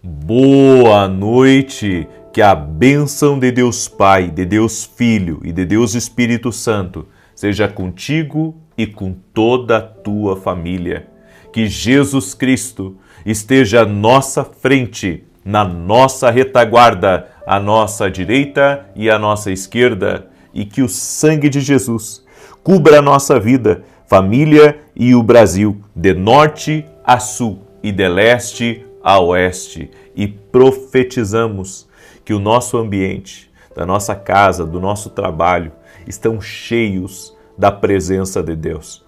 Boa noite, que a bênção de Deus Pai, de Deus Filho e de Deus Espírito Santo seja contigo e com toda a tua família. Que Jesus Cristo esteja à nossa frente, na nossa retaguarda, à nossa direita e à nossa esquerda, e que o sangue de Jesus cubra a nossa vida, família e o Brasil, de norte a sul e de leste a oeste, e profetizamos que o nosso ambiente, da nossa casa, do nosso trabalho, estão cheios da presença de Deus.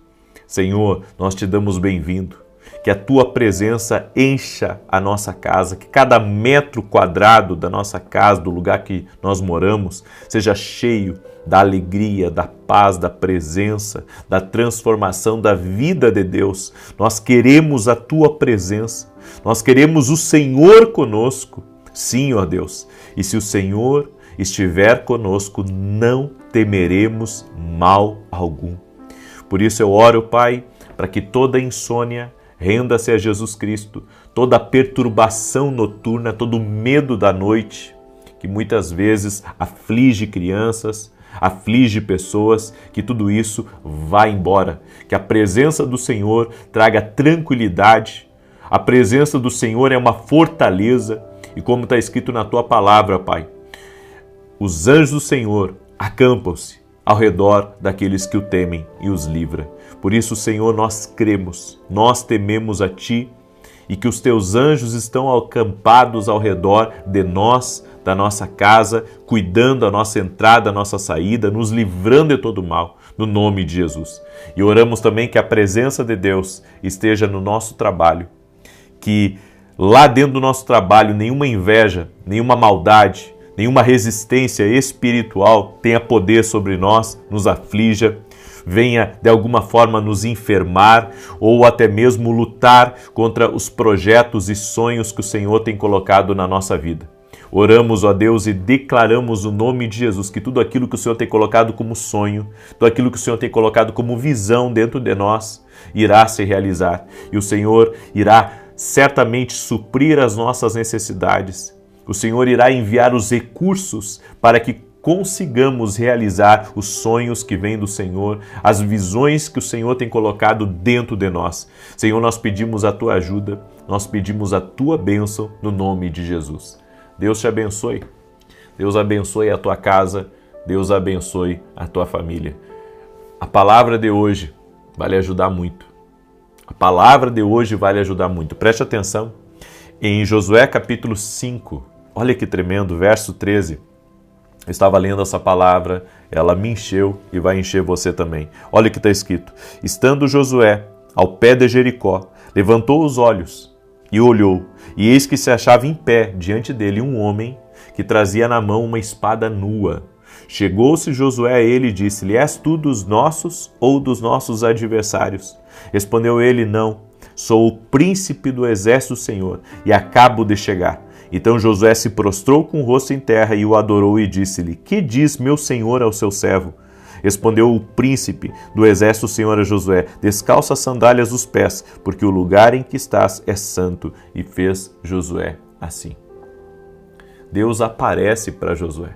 Senhor, nós te damos bem-vindo, que a tua presença encha a nossa casa, que cada metro quadrado da nossa casa, do lugar que nós moramos, seja cheio da alegria, da paz, da presença, da transformação da vida de Deus. Nós queremos a tua presença, nós queremos o Senhor conosco. Sim, ó Deus, e se o Senhor estiver conosco, não temeremos mal algum. Por isso eu oro, Pai, para que toda insônia renda-se a Jesus Cristo, toda perturbação noturna, todo medo da noite, que muitas vezes aflige crianças, aflige pessoas, que tudo isso vá embora, que a presença do Senhor traga tranquilidade, a presença do Senhor é uma fortaleza, e como está escrito na tua palavra, Pai, os anjos do Senhor acampam-se ao redor daqueles que o temem e os livra. Por isso, Senhor, nós cremos, nós tememos a Ti e que os Teus anjos estão acampados ao redor de nós, da nossa casa, cuidando da nossa entrada, da nossa saída, nos livrando de todo mal, no nome de Jesus. E oramos também que a presença de Deus esteja no nosso trabalho, que lá dentro do nosso trabalho nenhuma inveja, nenhuma maldade, nenhuma resistência espiritual tenha poder sobre nós, nos aflija, venha de alguma forma nos enfermar ou até mesmo lutar contra os projetos e sonhos que o Senhor tem colocado na nossa vida. Oramos, ó Deus, e declaramos o nome de Jesus, que tudo aquilo que o Senhor tem colocado como sonho, tudo aquilo que o Senhor tem colocado como visão dentro de nós, irá se realizar. E o Senhor irá certamente suprir as nossas necessidades. O Senhor irá enviar os recursos para que consigamos realizar os sonhos que vêm do Senhor, as visões que o Senhor tem colocado dentro de nós. Senhor, nós pedimos a tua ajuda, nós pedimos a tua bênção no nome de Jesus. Deus te abençoe. Deus abençoe a tua casa, Deus abençoe a tua família. A palavra de hoje vai lhe ajudar muito. A palavra de hoje vai lhe ajudar muito. Preste atenção. Em Josué capítulo 5, olha que tremendo, verso 13. Eu estava lendo essa palavra, ela me encheu e vai encher você também. Olha o que está escrito. Estando Josué ao pé de Jericó, levantou os olhos e olhou, e eis que se achava em pé diante dele um homem que trazia na mão uma espada nua. Chegou-se Josué a ele e disse-lhe: És tu dos nossos ou dos nossos adversários? Respondeu ele: Não, sou o príncipe do exército do Senhor e acabo de chegar. Então Josué se prostrou com o rosto em terra e o adorou e disse-lhe: Que diz meu senhor ao seu servo? Respondeu o príncipe do exército do Senhor a Josué: Descalça as sandálias dos pés, porque o lugar em que estás é santo. E fez Josué assim. Deus aparece para Josué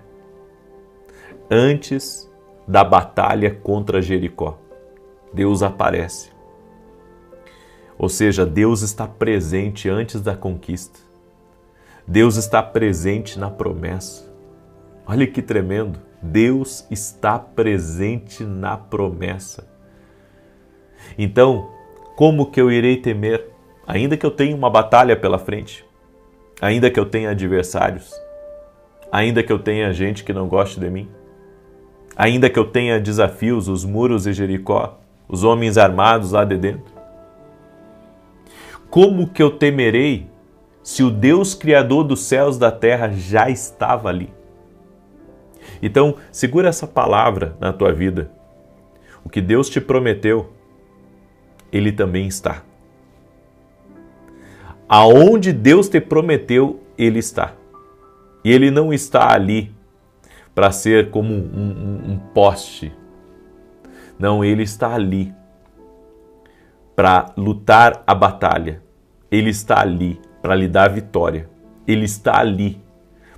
antes da batalha contra Jericó. Deus aparece. Ou seja, Deus está presente antes da conquista. Deus está presente na promessa. Olha que tremendo. Deus está presente na promessa. Então, como que eu irei temer? Ainda que eu tenha uma batalha pela frente, ainda que eu tenha adversários, ainda que eu tenha gente que não goste de mim, ainda que eu tenha desafios, os muros de Jericó, os homens armados lá de dentro. Como que eu temerei se o Deus Criador dos céus e da terra já estava ali? Então, segura essa palavra na tua vida. O que Deus te prometeu, Ele também está. Aonde Deus te prometeu, Ele está. E Ele não está ali para ser como um poste. Não, Ele está ali para lutar a batalha. Ele está ali para lhe dar vitória. Ele está ali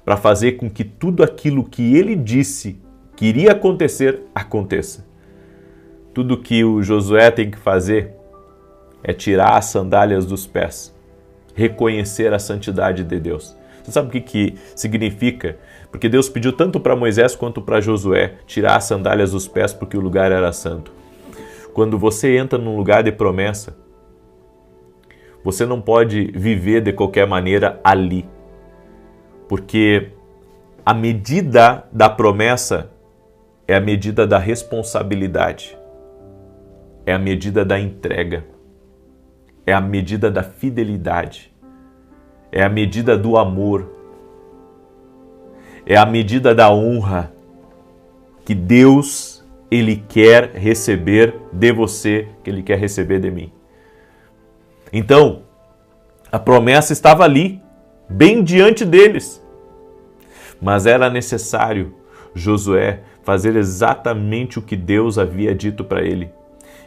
para fazer com que tudo aquilo que Ele disse que iria acontecer, aconteça. Tudo que o Josué tem que fazer é tirar as sandálias dos pés, reconhecer a santidade de Deus. Você sabe o que significa? Porque Deus pediu tanto para Moisés quanto para Josué tirar as sandálias dos pés porque o lugar era santo. Quando você entra num lugar de promessa, você não pode viver de qualquer maneira ali, porque a medida da promessa é a medida da responsabilidade, é a medida da entrega, é a medida da fidelidade, é a medida do amor, é a medida da honra que Deus, Ele quer receber de você, que Ele quer receber de mim. Então, a promessa estava ali, bem diante deles, mas era necessário Josué fazer exatamente o que Deus havia dito para ele.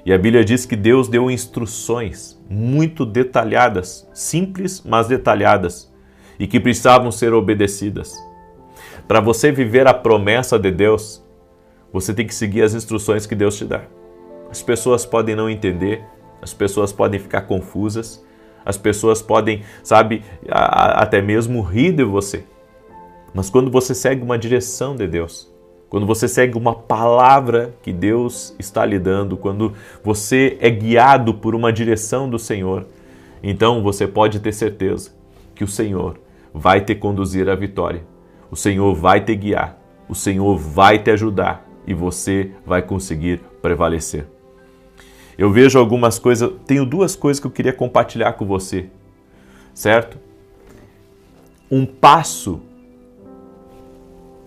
E a Bíblia diz que Deus deu instruções muito detalhadas, simples, mas detalhadas, e que precisavam ser obedecidas. Para você viver a promessa de Deus, você tem que seguir as instruções que Deus te dá. As pessoas podem não entender, as pessoas podem ficar confusas, as pessoas podem, até mesmo rir de você. Mas quando você segue uma direção de Deus, quando você segue uma palavra que Deus está lhe dando, quando você é guiado por uma direção do Senhor, então você pode ter certeza que o Senhor vai te conduzir à vitória. O Senhor vai te guiar, o Senhor vai te ajudar e você vai conseguir prevalecer. Eu vejo algumas coisas, tenho duas coisas que eu queria compartilhar com você, certo? Um passo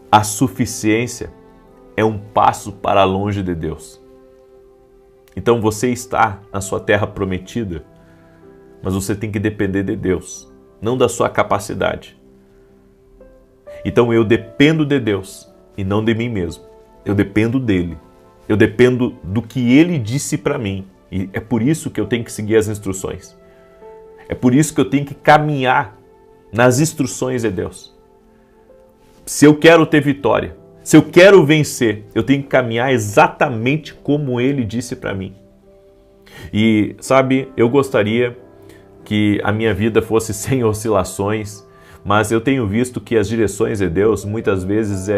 à suficiência é um passo para longe de Deus. Então você está na sua terra prometida, mas você tem que depender de Deus, não da sua capacidade. Então eu dependo de Deus e não de mim mesmo. Eu dependo dele. Eu dependo do que ele disse para mim. E é por isso que eu tenho que seguir as instruções. É por isso que eu tenho que caminhar nas instruções de Deus. Se eu quero ter vitória, se eu quero vencer, eu tenho que caminhar exatamente como ele disse para mim. E eu gostaria que a minha vida fosse sem oscilações, mas eu tenho visto que as direções de Deus muitas vezes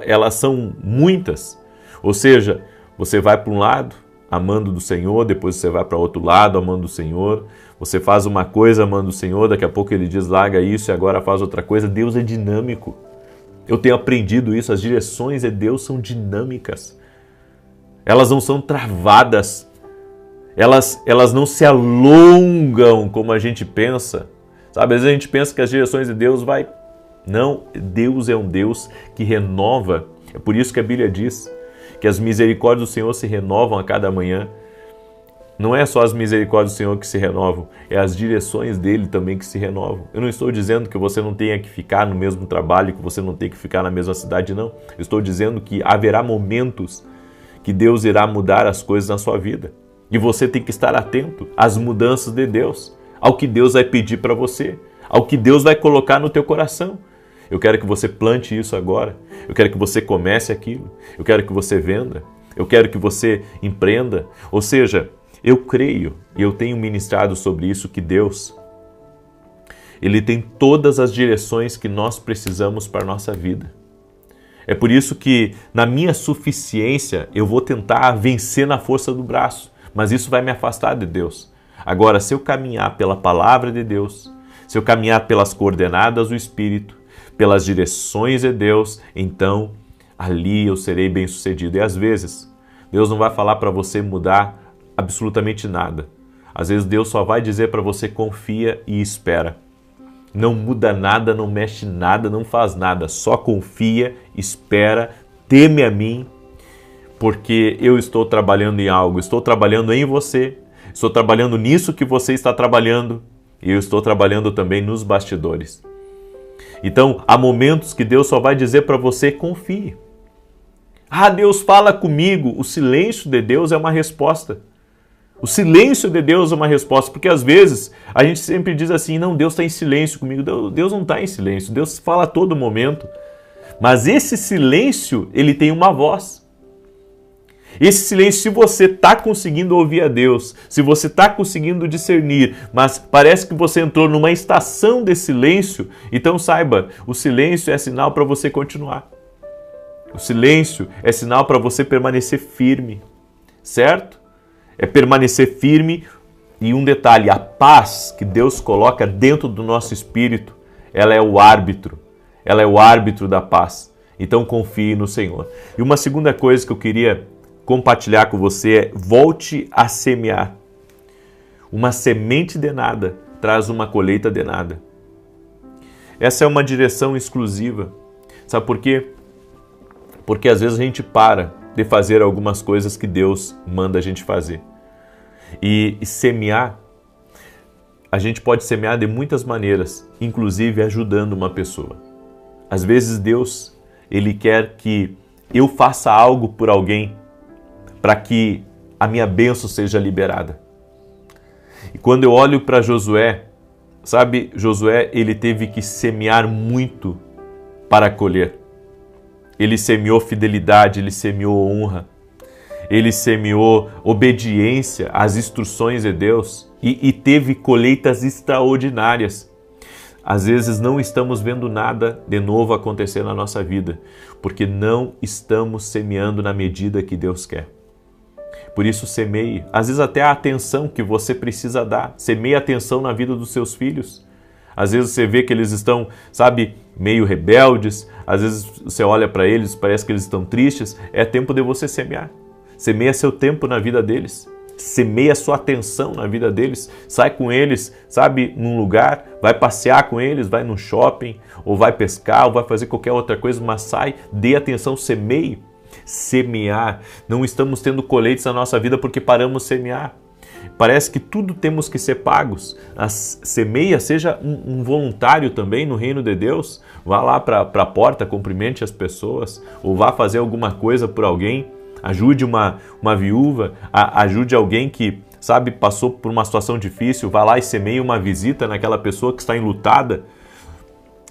elas são muitas. Ou seja, você vai para um lado amando do Senhor, depois você vai para outro lado amando do Senhor, você faz uma coisa amando o Senhor, daqui a pouco ele diz larga isso e agora faz outra coisa. Deus é dinâmico. Eu tenho aprendido isso, as direções de Deus são dinâmicas. Elas não são travadas. Elas não se alongam como a gente pensa. Às vezes a gente pensa que as direções de Deus vai... Não, Deus é um Deus que renova. É por isso que a Bíblia diz que as misericórdias do Senhor se renovam a cada manhã. Não é só as misericórdias do Senhor que se renovam, é as direções dele também que se renovam. Eu não estou dizendo que você não tenha que ficar no mesmo trabalho, que você não tenha que ficar na mesma cidade, não. Eu estou dizendo que haverá momentos que Deus irá mudar as coisas na sua vida. E você tem que estar atento às mudanças de Deus, ao que Deus vai pedir para você, ao que Deus vai colocar no teu coração. Eu quero que você plante isso agora, eu quero que você comece aquilo, eu quero que você venda, eu quero que você empreenda. Ou seja, eu creio e eu tenho ministrado sobre isso que Deus, Ele tem todas as direções que nós precisamos para a nossa vida. É por isso que na minha suficiência eu vou tentar vencer na força do braço, mas isso vai me afastar de Deus. Agora, se eu caminhar pela palavra de Deus, se eu caminhar pelas coordenadas do Espírito, pelas direções de Deus, então ali eu serei bem-sucedido. E às vezes, Deus não vai falar para você mudar absolutamente nada. Às vezes Deus só vai dizer para você confia e espera. Não muda nada, não mexe nada, não faz nada. Só confia, espera, teme a mim, porque eu estou trabalhando em algo. Estou trabalhando em você. Estou trabalhando nisso que você está trabalhando. E eu estou trabalhando também nos bastidores. Então, há momentos que Deus só vai dizer para você confie. Ah, Deus fala comigo. O silêncio de Deus é uma resposta. O silêncio de Deus é uma resposta, porque às vezes a gente sempre diz assim, não, Deus está em silêncio comigo. Deus não está em silêncio, Deus fala a todo momento. Mas esse silêncio, ele tem uma voz. Esse silêncio, se você está conseguindo ouvir a Deus, se você está conseguindo discernir, mas parece que você entrou numa estação de silêncio, então saiba, o silêncio é sinal para você continuar. O silêncio é sinal para você permanecer firme, certo? É permanecer firme. E um detalhe, a paz que Deus coloca dentro do nosso espírito, ela é o árbitro. Ela é o árbitro da paz. Então confie no Senhor. E uma segunda coisa que eu queria compartilhar com você é: volte a semear. Uma semente de nada traz uma colheita de nada. Essa é uma direção exclusiva. Sabe por quê? Porque às vezes a gente para de fazer algumas coisas que Deus manda a gente fazer. E semear, a gente pode semear de muitas maneiras, inclusive ajudando uma pessoa. Às vezes Deus, Ele quer que eu faça algo por alguém para que a minha bênção seja liberada. E quando eu olho para Josué, sabe, Josué, ele teve que semear muito para colher. Ele semeou fidelidade, ele semeou honra, ele semeou obediência às instruções de Deus e teve colheitas extraordinárias. Às vezes não estamos vendo nada de novo acontecer na nossa vida, porque não estamos semeando na medida que Deus quer. Por isso semeie, às vezes até a atenção que você precisa dar. Semeie atenção na vida dos seus filhos. Às vezes você vê que eles estão, sabe, meio rebeldes. Às vezes você olha para eles, parece que eles estão tristes. É tempo de você semear. Semeia seu tempo na vida deles. Semeia sua atenção na vida deles. Sai com eles, sabe, num lugar. Vai passear com eles, vai no shopping. Ou vai pescar, ou vai fazer qualquer outra coisa. Mas sai, dê atenção, semeie. Semear. Não estamos tendo colheitas na nossa vida porque paramos de semear. Parece que tudo temos que ser pagos. Semeia, seja um voluntário também no reino de Deus. Vá lá para a porta, cumprimente as pessoas, ou vá fazer alguma coisa por alguém. Ajude uma viúva, ajude alguém que, sabe, passou por uma situação difícil. Vá lá e semeie uma visita naquela pessoa que está enlutada.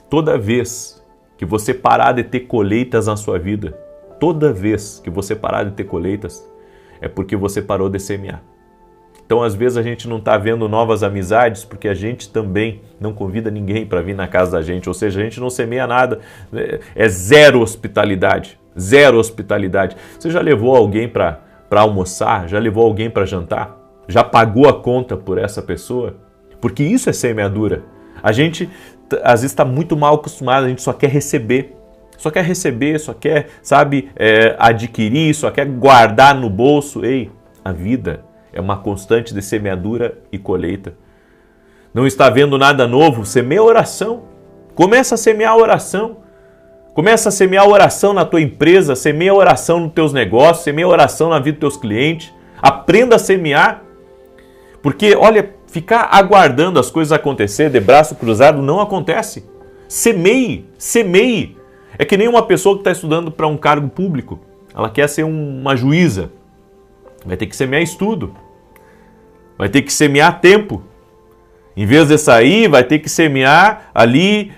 Toda vez que você parar de ter colheitas na sua vida, toda vez que você parar de ter colheitas, é porque você parou de semear. Então, às vezes, a gente não está vendo novas amizades porque a gente também não convida ninguém para vir na casa da gente. Ou seja, a gente não semeia nada. É zero hospitalidade. Zero hospitalidade. Você já levou alguém para almoçar? Já levou alguém para jantar? Já pagou a conta por essa pessoa? Porque isso é semeadura. A gente, às vezes, está muito mal acostumado. A gente só quer receber. Só quer, sabe, adquirir, só quer guardar no bolso. Ei, a vida é uma constante de semeadura e colheita. Não está vendo nada novo? Semeia a oração. Começa a semear a oração. Começa a semear a oração na tua empresa, semeia a oração nos teus negócios, semeia a oração na vida dos teus clientes. Aprenda a semear. Porque, olha, ficar aguardando as coisas acontecer de braço cruzado não acontece. Semeie, semeie. É que nem uma pessoa que está estudando para um cargo público. Ela quer ser uma juíza. Vai ter que semear estudo. Vai ter que semear tempo. Em vez de sair, vai ter que semear ali,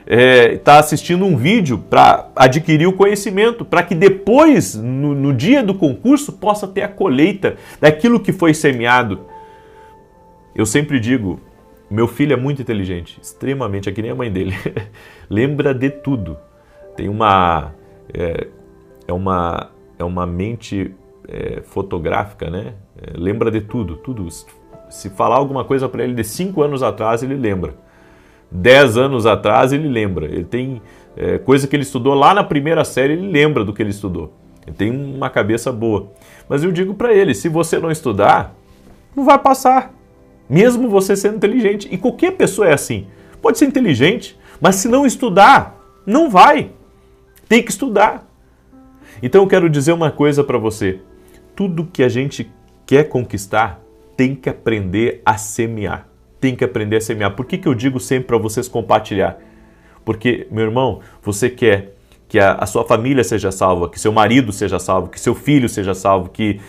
tá assistindo um vídeo para adquirir o conhecimento, para que depois, no dia do concurso, possa ter a colheita daquilo que foi semeado. Eu sempre digo, meu filho é muito inteligente, extremamente, é que nem a mãe dele. Lembra de tudo. Tem uma mente fotográfica, né? Lembra de tudo. Se falar alguma coisa para ele de 5 anos atrás, ele lembra. 10 anos atrás, ele lembra. Ele tem coisa que ele estudou lá na primeira série, ele lembra do que ele estudou. Ele tem uma cabeça boa. Mas eu digo para ele, se você não estudar, não vai passar. Mesmo você sendo inteligente. E qualquer pessoa é assim. Pode ser inteligente, mas se não estudar, não vai. Tem que estudar. Então eu quero dizer uma coisa para você. Tudo que a gente quer conquistar, tem que aprender a semear. Tem que aprender a semear. Por que eu digo sempre para vocês compartilhar? Porque, meu irmão, você quer que a sua família seja salva, que seu marido seja salvo, que seu filho seja salvo, que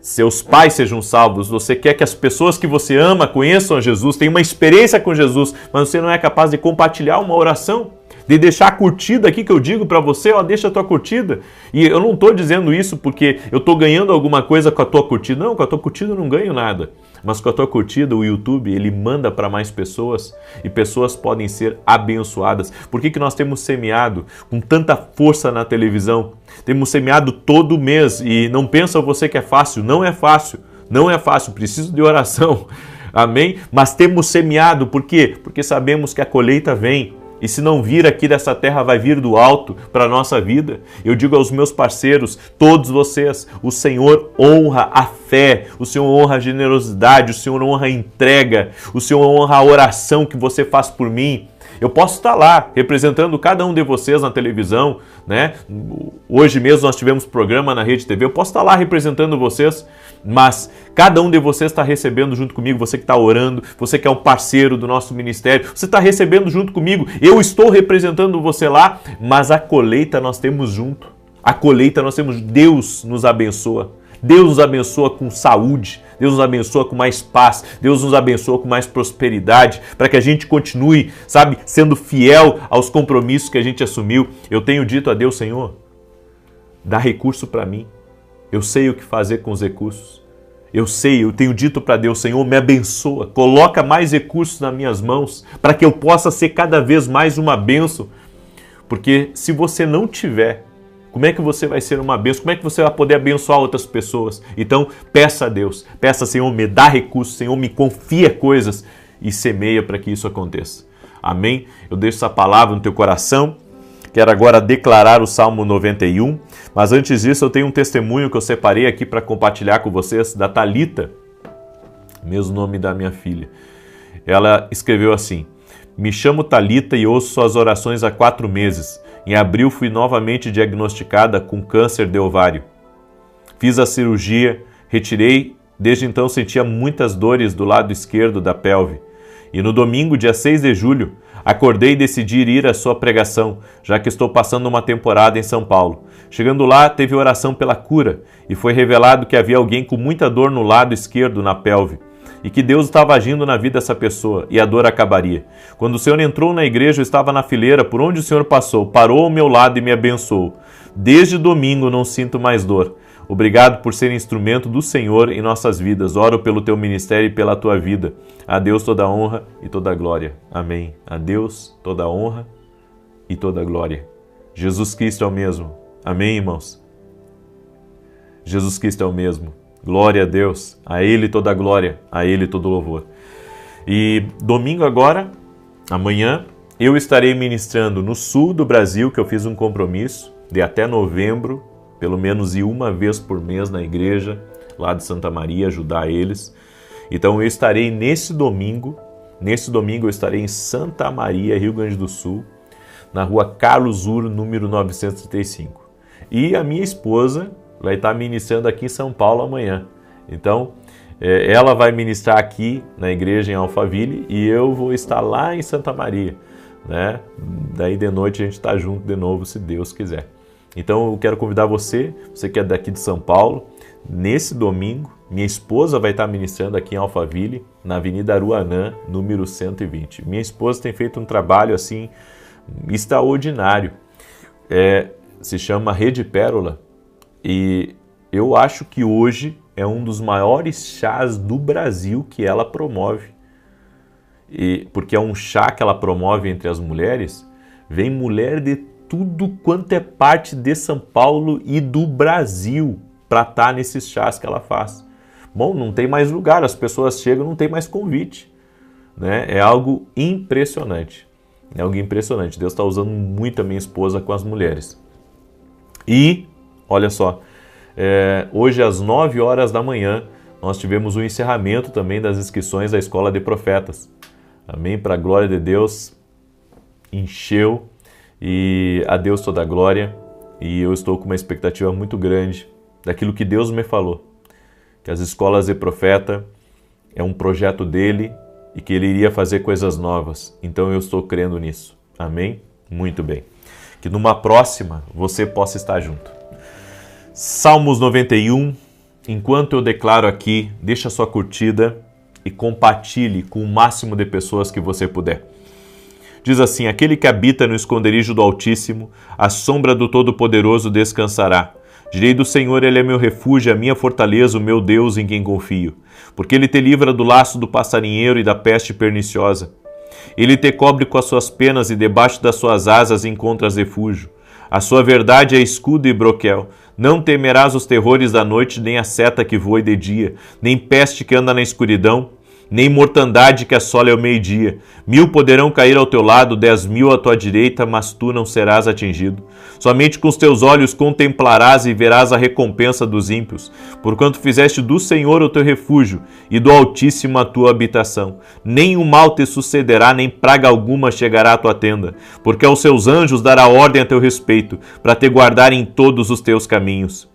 seus pais sejam salvos. Você quer que as pessoas que você ama conheçam a Jesus, tenham uma experiência com Jesus, mas você não é capaz de compartilhar uma oração, de deixar a curtida aqui que eu digo para você, ó, deixa a tua curtida. E eu não estou dizendo isso porque eu estou ganhando alguma coisa com a tua curtida. Não, com a tua curtida eu não ganho nada. Mas com a tua curtida, o YouTube, ele manda para mais pessoas e pessoas podem ser abençoadas. Por que nós temos semeado com tanta força na televisão? Temos semeado todo mês e não pensa você que é fácil. Não é fácil, não é fácil, preciso de oração. Amém? Mas temos semeado, por quê? Porque sabemos que a colheita vem. E se não vir aqui dessa terra, vai vir do alto para a nossa vida. Eu digo aos meus parceiros, todos vocês, o Senhor honra a fé, o Senhor honra a generosidade, o Senhor honra a entrega, o Senhor honra a oração que você faz por mim. Eu posso estar lá, representando cada um de vocês na televisão, né? Hoje mesmo nós tivemos programa na Rede TV, eu posso estar lá representando vocês, mas cada um de vocês está recebendo junto comigo, você que está orando, você que é um parceiro do nosso ministério, você está recebendo junto comigo, eu estou representando você lá, mas a colheita nós temos junto, a colheita nós temos, Deus nos abençoa. Deus nos abençoa com saúde, Deus nos abençoa com mais paz, Deus nos abençoa com mais prosperidade, para que a gente continue, sabe, sendo fiel aos compromissos que a gente assumiu. Eu tenho dito a Deus, Senhor, dá recurso para mim, eu sei o que fazer com os recursos, eu tenho dito para Deus, Senhor, me abençoa, coloca mais recursos nas minhas mãos, para que eu possa ser cada vez mais uma bênção, porque se você não tiver, como é que você vai ser uma bênção? Como é que você vai poder abençoar outras pessoas? Então, peça a Deus. Peça, Senhor, me dá recursos. Senhor, me confia coisas e semeia para que isso aconteça. Amém? Eu deixo essa palavra no teu coração. Quero agora declarar o Salmo 91. Mas antes disso, eu tenho um testemunho que eu separei aqui para compartilhar com vocês, da Thalita, mesmo nome da minha filha. Ela escreveu assim: me chamo Thalita e ouço suas orações há 4 meses. Em abril fui novamente diagnosticada com câncer de ovário. Fiz a cirurgia, retirei, desde então sentia muitas dores do lado esquerdo da pelve. E no domingo, dia 6 de julho, acordei e decidi ir à sua pregação, já que estou passando uma temporada em São Paulo. Chegando lá, teve oração pela cura e foi revelado que havia alguém com muita dor no lado esquerdo na pelve. E que Deus estava agindo na vida dessa pessoa e a dor acabaria. Quando o Senhor entrou na igreja, eu estava na fileira por onde o Senhor passou, parou ao meu lado e me abençoou. Desde domingo não sinto mais dor. Obrigado por ser instrumento do Senhor em nossas vidas. Oro pelo teu ministério e pela tua vida. A Deus toda a honra e toda a glória. Amém. A Deus toda a honra e toda a glória. Jesus Cristo é o mesmo. Amém, irmãos? Jesus Cristo é o mesmo. Glória a Deus, a Ele toda a glória, a Ele todo o louvor. E domingo agora, amanhã, eu estarei ministrando no sul do Brasil, que eu fiz um compromisso de até novembro, pelo menos ir uma vez por mês na igreja, lá de Santa Maria, ajudar eles. Então eu estarei nesse domingo eu estarei em Santa Maria, Rio Grande do Sul, na rua Carlos Uro, número 935. E a minha esposa vai estar ministrando aqui em São Paulo amanhã. Então, ela vai ministrar aqui na igreja em Alphaville e eu vou estar lá em Santa Maria, né? Daí de noite a gente está junto de novo, se Deus quiser. Então, eu quero convidar você que é daqui de São Paulo, nesse domingo, minha esposa vai estar ministrando aqui em Alphaville, na Avenida Aruanã, número 120. Minha esposa tem feito um trabalho assim extraordinário. Se chama Rede Pérola. E eu acho que hoje é um dos maiores chás do Brasil que ela promove. Porque é um chá que ela promove entre as mulheres, vem mulher de tudo quanto é parte de São Paulo e do Brasil para estar nesses chás que ela faz. Bom, não tem mais lugar, as pessoas chegam, não tem mais convite, né? É algo impressionante. É algo impressionante. Deus está usando muito a minha esposa com as mulheres. E olha só, hoje às 9 horas da manhã, nós tivemos o encerramento também das inscrições da Escola de Profetas. Amém? Para a glória de Deus, encheu e a Deus toda a glória. E eu estou com uma expectativa muito grande daquilo que Deus me falou. Que as escolas de profeta é um projeto dele e que ele iria fazer coisas novas. Então eu estou crendo nisso. Amém? Muito bem. Que numa próxima você possa estar junto. Salmos 91, enquanto eu declaro aqui, deixa sua curtida e compartilhe com o máximo de pessoas que você puder. Diz assim: aquele que habita no esconderijo do Altíssimo, à sombra do Todo-Poderoso descansará. Direi do Senhor, Ele é meu refúgio, a minha fortaleza, o meu Deus em quem confio. Porque Ele te livra do laço do passarinheiro e da peste perniciosa. Ele te cobre com as suas penas e debaixo das suas asas encontras refúgio. A sua verdade é escudo e broquel. Não temerás os terrores da noite, nem a seta que voe de dia, nem peste que anda na escuridão, nem mortandade que assole ao meio-dia. 1000 poderão cair ao teu lado, 10.000 à tua direita, mas tu não serás atingido. Somente com os teus olhos contemplarás e verás a recompensa dos ímpios, porquanto fizeste do Senhor o teu refúgio e do Altíssimo a tua habitação. Nem o mal te sucederá, nem praga alguma chegará à tua tenda, porque aos seus anjos dará ordem a teu respeito, para te guardar em todos os teus caminhos.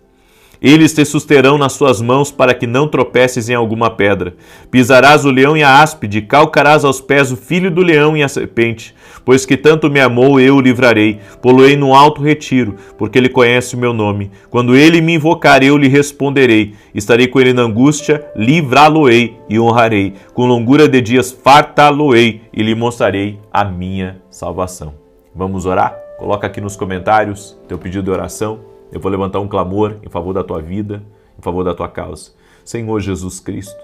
Eles te susterão nas suas mãos para que não tropeces em alguma pedra. Pisarás o leão e a áspide, calcarás aos pés o filho do leão e a serpente. Pois que tanto me amou, eu o livrarei. Poloei no alto retiro, porque ele conhece o meu nome. Quando ele me invocar, eu lhe responderei. Estarei com ele na angústia, livrá-lo-ei e honrarei. Com longura de dias fartá-lo-ei e lhe mostrarei a minha salvação. Vamos orar? Coloca aqui nos comentários teu pedido de oração. Eu vou levantar um clamor em favor da tua vida, em favor da tua causa. Senhor Jesus Cristo,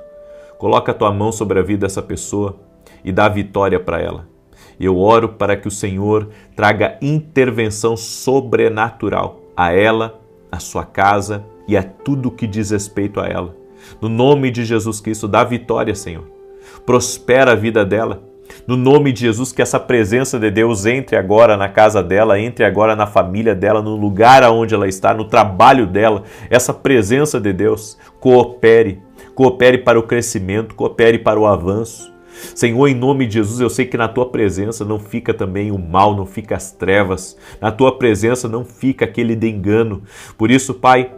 coloca a tua mão sobre a vida dessa pessoa e dá vitória para ela. Eu oro para que o Senhor traga intervenção sobrenatural a ela, a sua casa e a tudo que diz respeito a ela. No nome de Jesus Cristo, dá vitória, Senhor. Prospera a vida dela. No nome de Jesus, que essa presença de Deus entre agora na casa dela, entre agora na família dela, no lugar onde ela está, no trabalho dela. Essa presença de Deus coopere para o crescimento, coopere para o avanço. Senhor, em nome de Jesus, eu sei que na tua presença não fica também o mal, não fica as trevas. Na tua presença não fica aquele de engano. Por isso, Pai,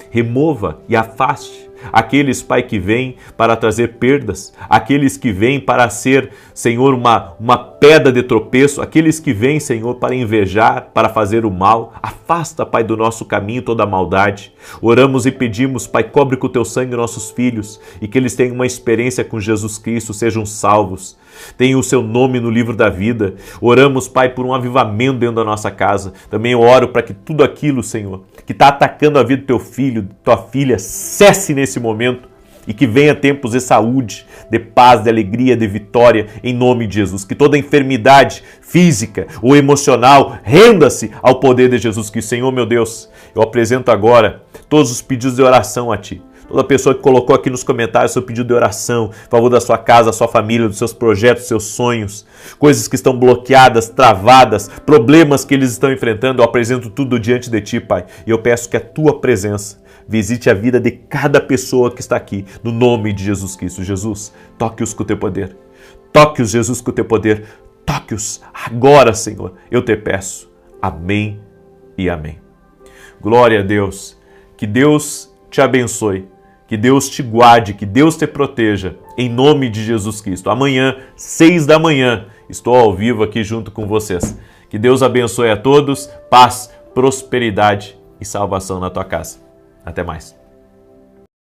remova e afaste aqueles, Pai, que vêm para trazer perdas, aqueles que vêm para ser, Senhor, uma pedra de tropeço, aqueles que vêm, Senhor, para invejar, para fazer o mal. Afasta, Pai, do nosso caminho toda a maldade. Oramos e pedimos, Pai, cobre com o teu sangue nossos filhos e que eles tenham uma experiência com Jesus Cristo, sejam salvos, tenham o seu nome no livro da vida. Oramos, Pai, por um avivamento dentro da nossa casa. Também oro para que tudo aquilo, Senhor, que está atacando a vida do teu filho, tua filha, cesse nesse momento e que venha tempos de saúde, de paz, de alegria, de vitória, em nome de Jesus. Que toda enfermidade física ou emocional renda-se ao poder de Jesus. Que, Senhor, meu Deus, eu apresento agora todos os pedidos de oração a Ti. Toda pessoa que colocou aqui nos comentários seu pedido de oração, a favor da sua casa, da sua família, dos seus projetos, dos seus sonhos, coisas que estão bloqueadas, travadas, problemas que eles estão enfrentando, eu apresento tudo diante de Ti, Pai. E eu peço que a Tua presença visite a vida de cada pessoa que está aqui, no nome de Jesus Cristo. Jesus, toque-os com o Teu poder. Toque-os, Jesus, com o Teu poder. Toque-os agora, Senhor. Eu te peço. Amém e amém. Glória a Deus. Que Deus te abençoe. Que Deus te guarde, que Deus te proteja, em nome de Jesus Cristo. Amanhã, 6 da manhã, estou ao vivo aqui junto com vocês. Que Deus abençoe a todos, paz, prosperidade e salvação na tua casa. Até mais.